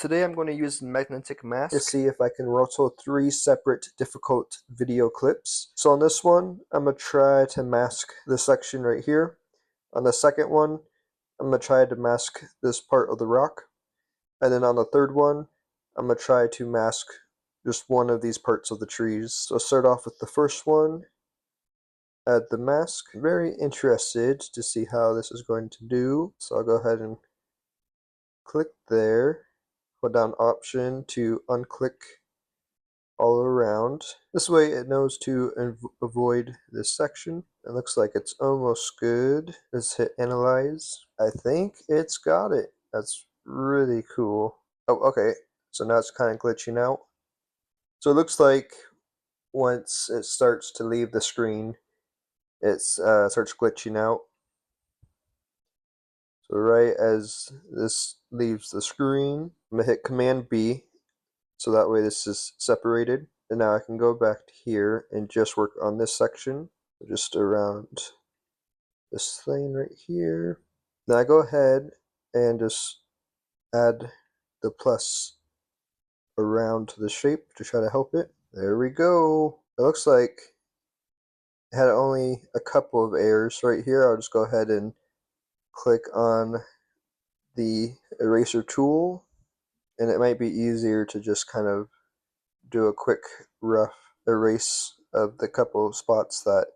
Today I'm going to use the magnetic mask to see if I can rotate 3 separate difficult video clips. So on this one, I'm going to try to mask this section right here. On the second one, I'm going to try to mask this part of the rock. And then on the third one, I'm going to try to mask just one of these parts of the trees. So I'll start off with the first one. Add the mask. Very interested to see how this is going to do. So I'll go ahead and click there. Hold down Option to unclick all around. This way it knows to avoid this section. It looks like it's almost good. Let's hit Analyze. I think it's got it. That's really cool. Oh, okay. So now it's kind of glitching out. So it looks like once it starts to leave the screen, it starts glitching out. So right as this leaves the screen, I'm going to hit Command B, so that way this is separated. And now I can go back to here and just work on this section, just around this thing right here. Now I go ahead and just add the plus around the shape to try to help it. There we go. It looks like it had only a couple of errors right here. I'll just go ahead and click on the eraser tool, and it might be easier to just kind of do a quick rough erase of the couple of spots that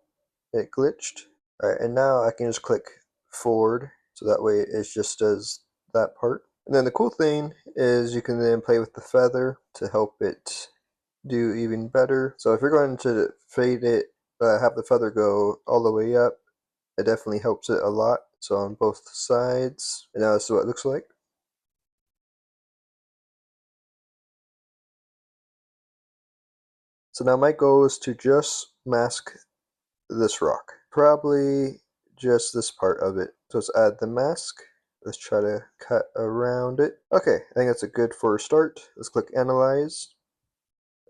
it glitched. Alright, and now I can just click forward, so that way it just does that part. And then the cool thing is you can then play with the feather to help it do even better. So if you're going to fade it, have the feather go all the way up, it definitely helps it a lot. So on both sides, and now this is what it looks like. So now my goal is to just mask this rock. Probably just this part of it. So let's add the mask. Let's try to cut around it. Okay, I think that's a good first start. Let's click Analyze.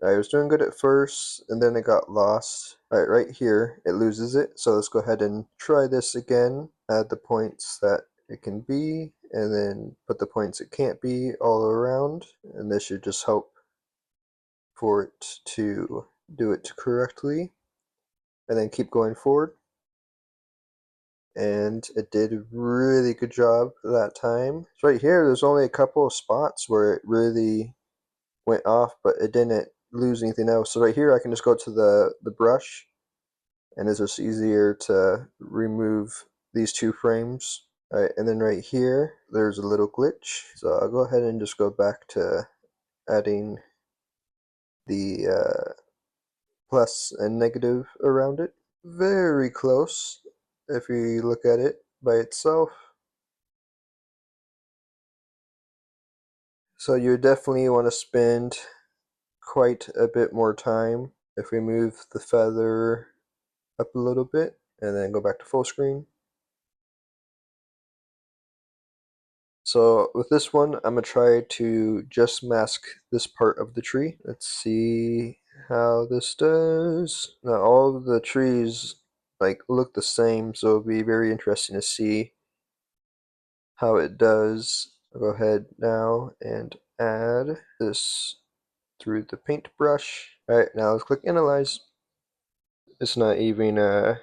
I was doing good at first, and then it got lost. Alright, right here, it loses it. So let's go ahead and try this again. Add the points that it can be, and then put the points it can't be all around. And this should just help for it to do it correctly. And then keep going forward. And it did a really good job that time. So right here, there's only a couple of spots where it really went off, but it didn't lose anything else. So right here, I can just go to the brush, and it's just easier to remove these 2 frames. All right, and then right here, there's a little glitch. So I'll go ahead and just go back to adding the plus and negative around it. Very close if you look at it by itself. So you definitely want to spend quite a bit more time. If we move the feather up a little bit and then go back to full screen. So with this one, I'm going to try to just mask this part of the tree. Let's see how this does. Now all of the trees look the same, so it'll be very interesting to see how it does. I'll go ahead now and add this through the paintbrush. Alright, now let's click Analyze. It's not even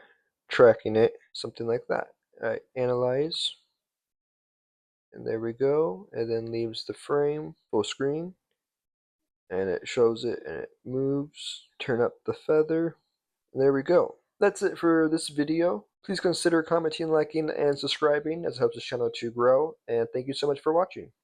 tracking it, something like that. Alright, Analyze. And there we go. It then leaves the frame full screen. And it shows it and it moves. Turn up the feather. And there we go. That's it for this video. Please consider commenting, liking, and subscribing as it helps the channel to grow. And thank you so much for watching.